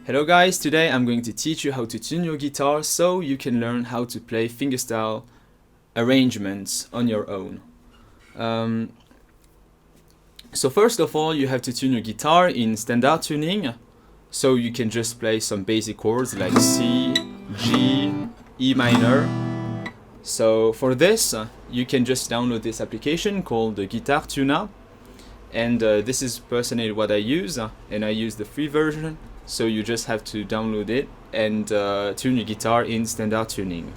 Hello guys, today I'm going to teach you how to tune your guitar so you can learn how to play fingerstyle arrangements on your own. So first of all, you have to tune your guitar in standard tuning, so you can just play some basic chords like C, G, E minor. So for this, you can just download this application called the GuitarTuna, and this is personally what I use, and I use the free version. So you just have to download it and tune your guitar in standard tuning.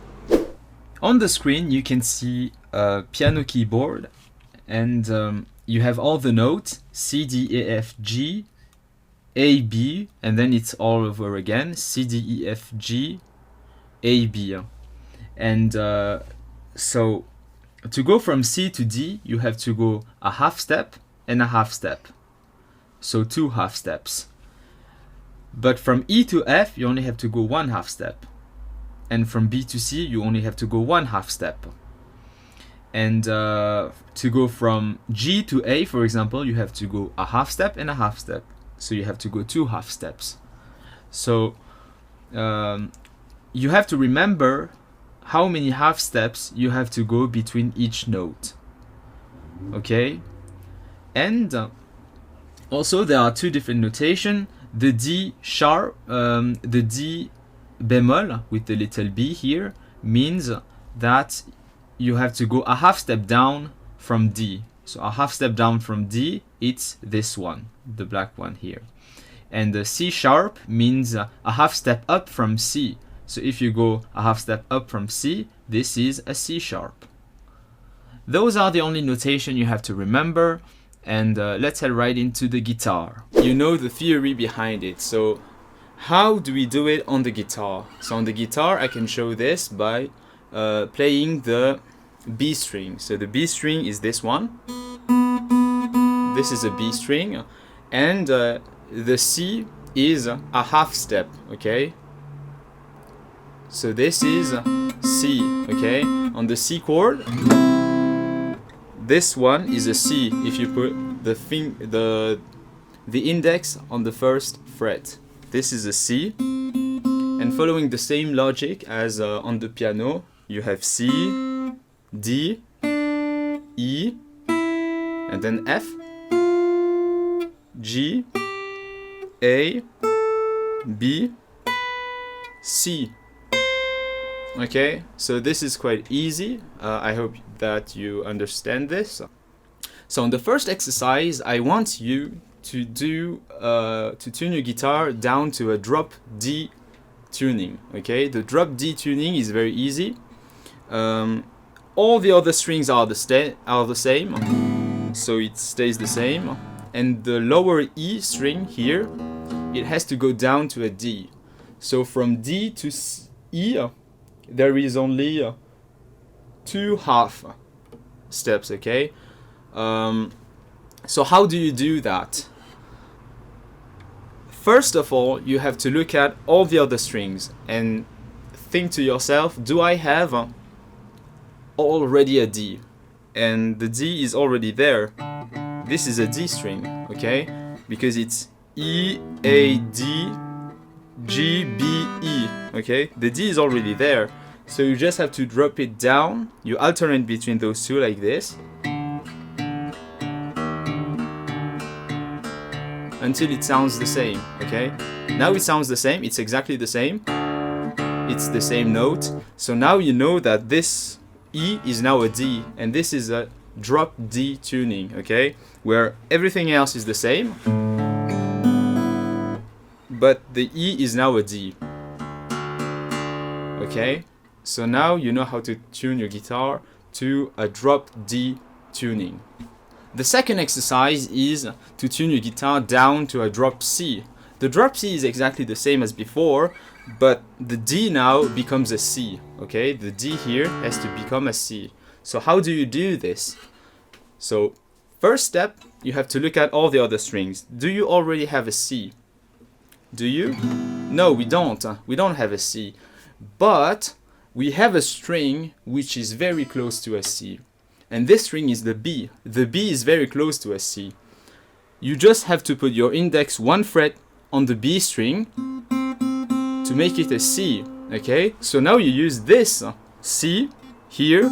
On the screen you can see a piano keyboard, and you have all the notes C, D, E, F, G, A, B, and then it's all over again C, D, E, F, G, A, B. And so to go from C to D you have to go a half step and a half step, so 2 half steps. But from E to F, you only have to go 1 half step. And from B to C, you only have to go 1 half step. And to go from G to A, for example, you have to go a half step and a half step. So you have to go 2 half steps. So you have to remember how many half steps you have to go between each note. Okay? And also there are 2 different notations. The D sharp, the D bemol with the little b here means that you have to go a half step down from D. So a half step down from D, it's this one, the black one here. And the C sharp means a half step up from C. So if you go a half step up from C, this is a C sharp. Those are the only notation you have to remember. And let's head right into the guitar. You know the theory behind it, so how do we do it on the guitar? So on the guitar I can show this by playing the B string. So the B string is this one. This is a B string, and the C is a half step, okay? So this is C, okay? On the C chord, this one is a C if you put the index on the first fret. This is a C, and following the same logic as on the piano, you have C, D, E, and then F, G, A, B, C. Okay, so this is quite easy. I hope that you understand this. So on the first exercise, I want you to do to tune your guitar down to a drop D tuning. Okay, the drop D tuning is very easy. All the other strings are the same, so it stays the same. And the lower E string here, it has to go down to a D. So from D to E, there is only 2 half steps, okay? So how do you do that? First of all, you have to look at all the other strings and think to yourself, do I have already a D? And the D is already there. This is a D string, okay? Because it's E, A, D, G, B, E, okay? The D is already there, so you just have to drop it down. You alternate between those two like this until it sounds the same, okay? Now it sounds the same, it's exactly the same. It's the same note. So now you know that this E is now a D, and this is a drop D tuning, okay? Where everything else is the same, but the E is now a D. Okay, so now you know how to tune your guitar to a drop D tuning. The second exercise is to tune your guitar down to a drop C. The drop C is exactly the same as before, but the D now becomes a C. Okay, the D here has to become a C. So how do you do this? So first step, you have to look at all the other strings. Do you already have a C? Do you? No, we don't. We don't have a C. But we have a string which is very close to a C. And this string is the B. The B is very close to a C. You just have to put your index 1 fret on the B string to make it a C, okay? So now you use this C here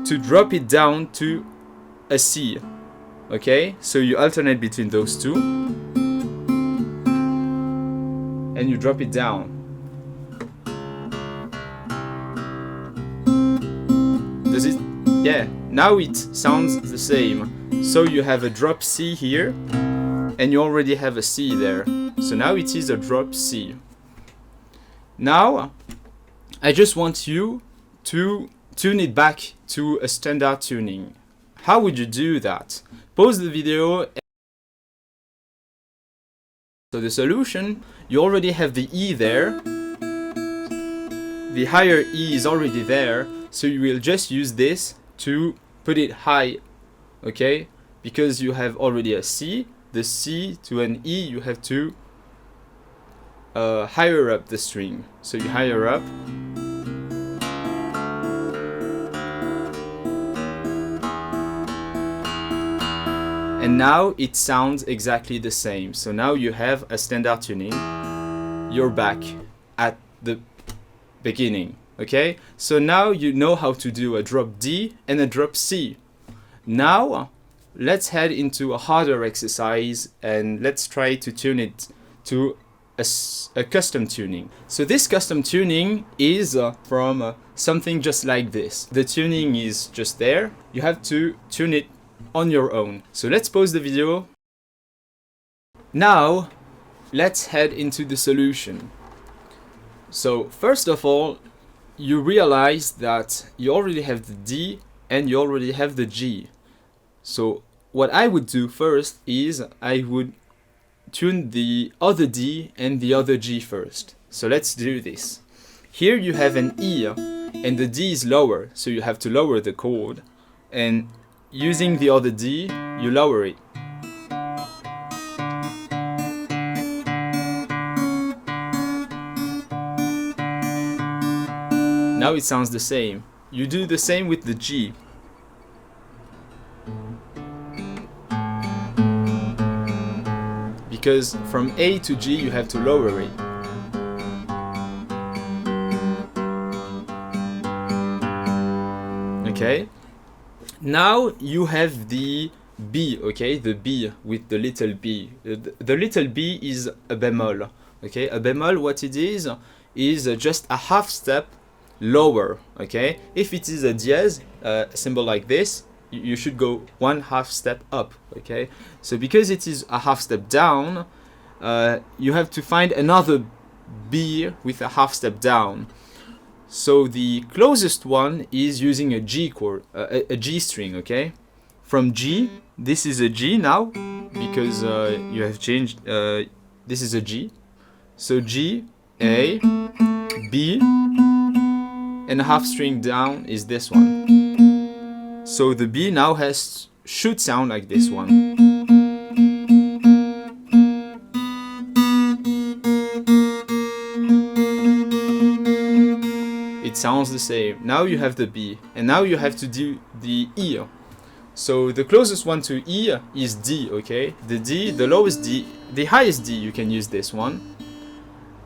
to drop it down to a C, okay? So you alternate between those two and you drop it down. Does it? Yeah, now it sounds the same. So you have a drop C here and you already have a C there. So now it is a drop C. Now I just want you to tune it back to a standard tuning. How would you do that? Pause the video. So the solution, you already have the E there. The higher E is already there, so you will just use this to put it high, okay? Because you have already a C, the C to an E, you have to higher up the string. So you higher up. And now it sounds exactly the same. So now you have a standard tuning. You're back at the beginning, okay? So now you know how to do a drop D and a drop C. Now let's head into a harder exercise and let's try to tune it to a custom tuning. So this custom tuning is from something just like this. The tuning is just there. You have to tune it on your own. So let's pause the video. Now let's head into the solution. So first of all, you realize that you already have the D and you already have the G. So what I would do first is I would tune the other D and the other G first. So let's do this. Here you have an E and the D is lower, so you have to lower the chord, and using the other D, you lower it. Now it sounds the same. You do the same with the G. Because from A to G you have to lower it. Okay? Now you have the B, okay? The B with the little b. The little b is a bemol, okay? A bemol, what it is just a half step lower, okay? If it is a dièse, symbol like this, you should go one half step up, okay? So because it is a half step down, you have to find another B with a half step down. So the closest one is using a G chord, a G string, okay? From G, this is a G now, because you have changed, this is a G. So G, A, B, and a half string down is this one. So the B now should sound like this one. It sounds the same. Now you have the B, and now you have to do the E. So the closest one to E is D, okay? The D, the lowest D, the highest D, you can use this one.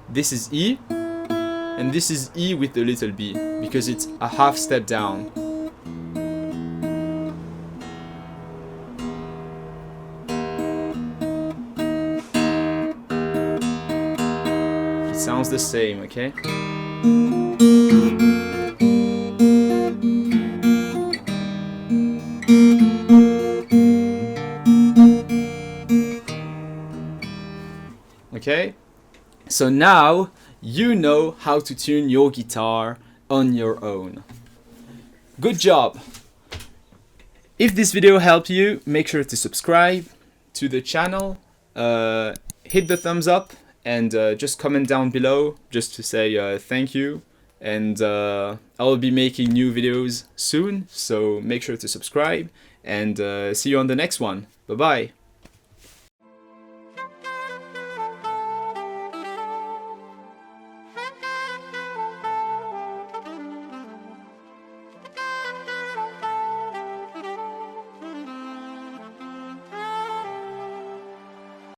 This is E, and this is E with the little b, because it's a half step down. It sounds the same, okay? Okay, so now you know how to tune your guitar on your own. Good job! If this video helped you, make sure to subscribe to the channel, hit the thumbs up, and just comment down below just to say thank you. And I'll be making new videos soon, so make sure to subscribe, and see you on the next one. Bye bye!